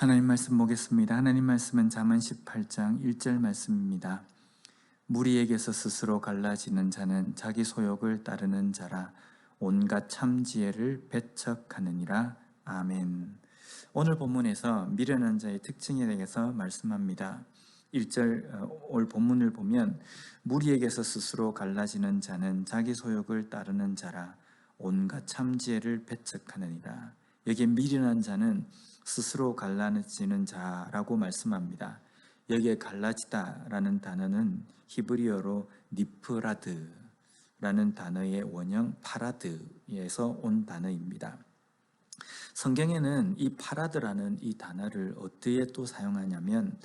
하나님 말씀 보겠습니다. 하나님 말씀은 잠언 18장 1절 말씀입니다. 무리에게서 스스로 갈라지는 자는 자기 소욕을 따르는 자라 온갖 참지혜를 배척하느니라. 아멘. 오늘 본문에서 미련한 자의 특징에 대해서 말씀합니다. 1절 올 본문을 보면 무리에게서 스스로 갈라지는 자는 자기 소욕을 따르는 자라 온갖 참지혜를 배척하느니라. 여기에 미련한 자는 스스로 갈라지는 자라고 말씀합니다. 여기에 갈라지다라는 단어는 히브리어로 니프라드라는 단어의 원형 파라드에서 온 단어입니다. 성경에는 이 파라드라는 이 단어를 어디에 또 사용하냐면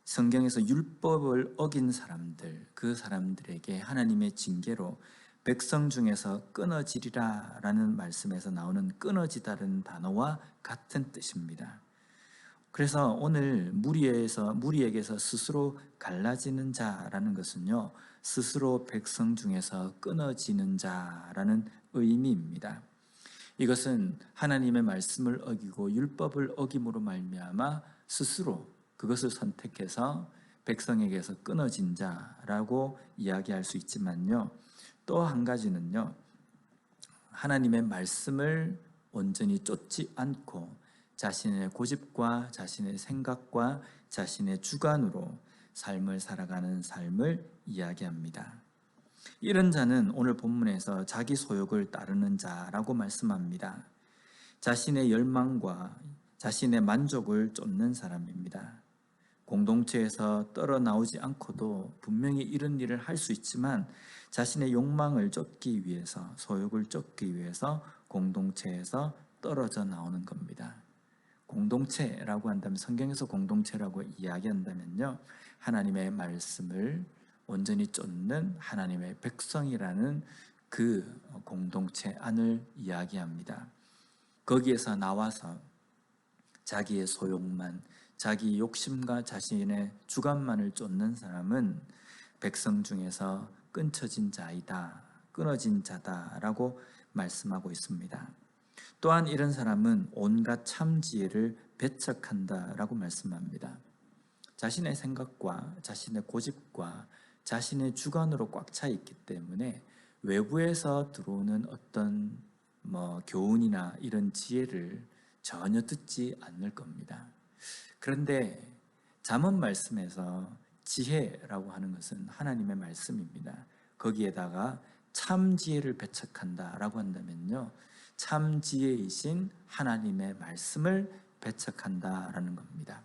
성경에서 율법을 어긴 사람들, 그 사람들에게 하나님의 징계로 백성 중에서 끊어지리라 라는 말씀에서 나오는 끊어지다라는 단어와 같은 뜻입니다. 그래서 오늘 무리에게서 스스로 갈라지는 자라는 것은요, 스스로 백성 중에서 끊어지는 자라는 의미입니다. 이것은 하나님의 말씀을 어기고 율법을 어김으로 말미암아 스스로 그것을 선택해서 백성에게서 끊어진 자라고 이야기할 수 있지만요, 또 한 가지는요, 하나님의 말씀을 온전히 쫓지 않고 자신의 고집과 자신의 생각과 자신의 주관으로 삶을 살아가는 삶을 이야기합니다. 이런 자는 오늘 본문에서 자기 소욕을 따르는 자라고 말씀합니다. 자신의 열망과 자신의 만족을 쫓는 사람입니다. 공동체에서 떨어 나오지 않고도 분명히 이런 일을 할 수 있지만 자신의 욕망을 쫓기 위해서, 소욕을 쫓기 위해서 공동체에서 떨어져 나오는 겁니다. 공동체라고 한다면, 성경에서 공동체라고 이야기한다면요, 하나님의 말씀을 온전히 쫓는 하나님의 백성이라는 그 공동체 안을 이야기합니다. 거기에서 나와서 자기의 소욕만, 자기 욕심과 자신의 주관만을 쫓는 사람은 백성 중에서 끊어진 자이다, 끊어진 자다라고 말씀하고 있습니다. 또한 이런 사람은 온갖 참지혜를 배척한다라고 말씀합니다. 자신의 생각과 자신의 고집과 자신의 주관으로 꽉 차 있기 때문에 외부에서 들어오는 어떤 교훈이나 이런 지혜를 전혀 듣지 않을 겁니다. 그런데 잠언 말씀에서 지혜라고 하는 것은 하나님의 말씀입니다. 거기에다가 참지혜를 배척한다라고 한다면요, 참지혜이신 하나님의 말씀을 배척한다라는 겁니다.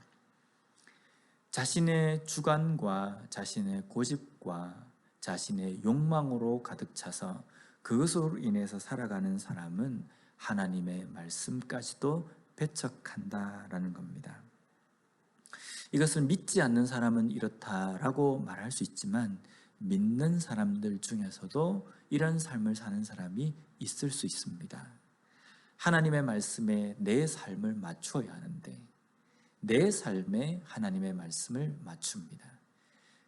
자신의 주관과 자신의 고집과 자신의 욕망으로 가득 차서 그것으로 인해서 살아가는 사람은 하나님의 말씀까지도 배척한다라는 겁니다. 이것을 믿지 않는 사람은 이렇다라고 말할 수 있지만 믿는 사람들 중에서도 이런 삶을 사는 사람이 있을 수 있습니다. 하나님의 말씀에 내 삶을 맞추어야 하는데 내 삶에 하나님의 말씀을 맞춥니다.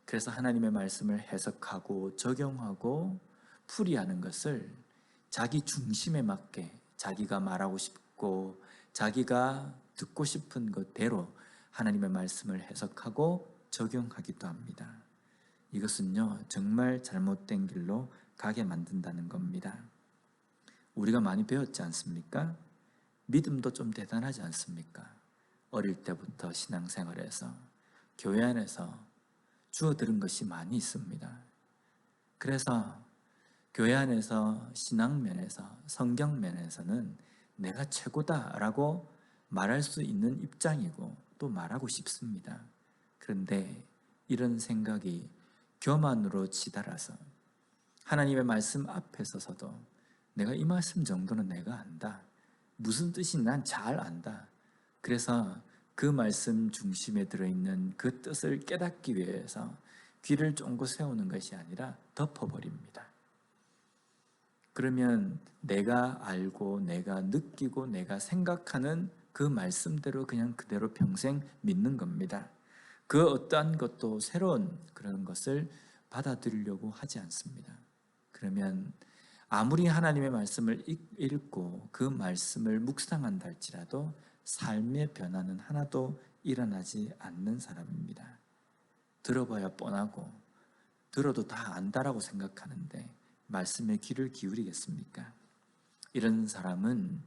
그래서 하나님의 말씀을 해석하고 적용하고 풀이하는 것을 자기 중심에 맞게, 자기가 말하고 싶고 자기가 듣고 싶은 것대로 하나님의 말씀을 해석하고 적용하기도 합니다. 이것은요, 정말 잘못된 길로 가게 만든다는 겁니다. 우리가 많이 배웠지 않습니까? 믿음도 좀 대단하지 않습니까? 어릴 때부터 신앙생활에서, 교회 안에서 주워 들은 것이 많이 있습니다. 그래서 교회 안에서 신앙면에서, 성경면에서는 내가 최고다라고 말할 수 있는 입장이고 또 말하고 싶습니다. 그런데 이런 생각이 교만으로 치달아서 하나님의 말씀 앞에 서서도 내가 이 말씀 정도는 내가 안다, 무슨 뜻인지 난 잘 안다, 그래서 그 말씀 중심에 들어있는 그 뜻을 깨닫기 위해서 귀를 쫑긋 세우는 것이 아니라 덮어버립니다. 그러면 내가 알고 내가 느끼고 내가 생각하는 그 말씀대로 그냥 그대로 평생 믿는 겁니다. 그 어떠한 것도 새로운 그런 것을 받아들이려고 하지 않습니다. 그러면 아무리 하나님의 말씀을 읽고 그 말씀을 묵상한다 할지라도 삶의 변화는 하나도 일어나지 않는 사람입니다. 들어봐야 뻔하고 들어도 다 안다라고 생각하는데 말씀에 귀를 기울이겠습니까? 이런 사람은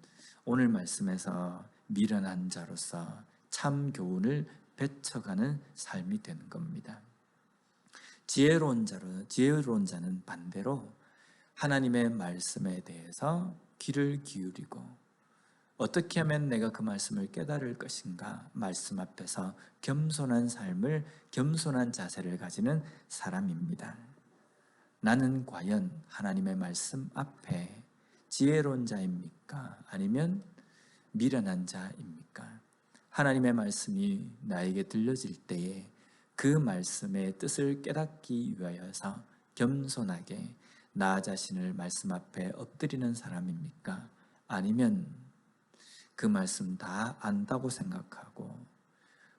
오늘 말씀에서 미련한 자로서 참 교훈을 배쳐가는 삶이 되는 겁니다. 지혜로운 자는 반대로 하나님의 말씀에 대해서 귀를 기울이고 어떻게 하면 내가 그 말씀을 깨달을 것인가 말씀 앞에서 겸손한 삶을, 겸손한 자세를 가지는 사람입니다. 나는 과연 하나님의 말씀 앞에 지혜로운 자입니까? 아니면 미련한 자입니까? 하나님의 말씀이 나에게 들려질 때에 그 말씀의 뜻을 깨닫기 위하여서 겸손하게 나 자신을 말씀 앞에 엎드리는 사람입니까? 아니면 그 말씀 다 안다고 생각하고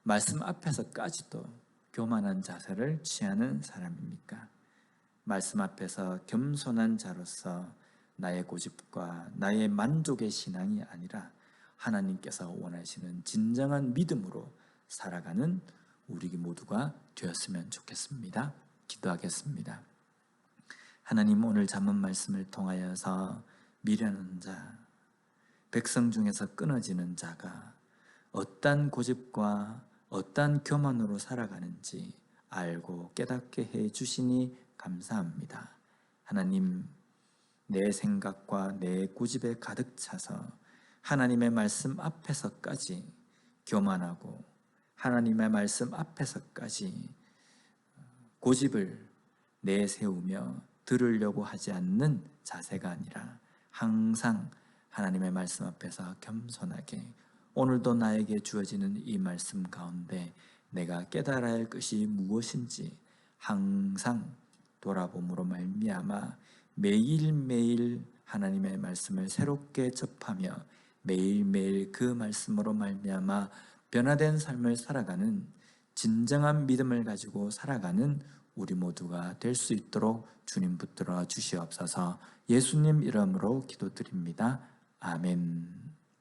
말씀 앞에서까지도 교만한 자세를 취하는 사람입니까? 말씀 앞에서 겸손한 자로서 나의 고집과 나의 만족의 신앙이 아니라 하나님께서 원하시는 진정한 믿음으로 살아가는 우리 모두가 되었으면 좋겠습니다. 기도하겠습니다. 하나님, 오늘 잠언 말씀을 통하여서 미련한 자, 백성 중에서 끊어지는 자가 어떤 고집과 어떤 교만으로 살아가는지 알고 깨닫게 해 주시니 감사합니다. 하나님, 내 생각과 내 고집에 가득 차서 하나님의 말씀 앞에서까지 교만하고 하나님의 말씀 앞에서까지 고집을 내세우며 들으려고 하지 않는 자세가 아니라 항상 하나님의 말씀 앞에서 겸손하게 오늘도 나에게 주어지는 이 말씀 가운데 내가 깨달아야 할 것이 무엇인지 항상 돌아봄으로 말미암아 매일매일 하나님의 말씀을 새롭게 접하며 매일매일 그 말씀으로 말미암아 변화된 삶을 살아가는 진정한 믿음을 가지고 살아가는 우리 모두가 될 수 있도록 주님 붙들어 주시옵소서. 예수님 이름으로 기도드립니다. 아멘.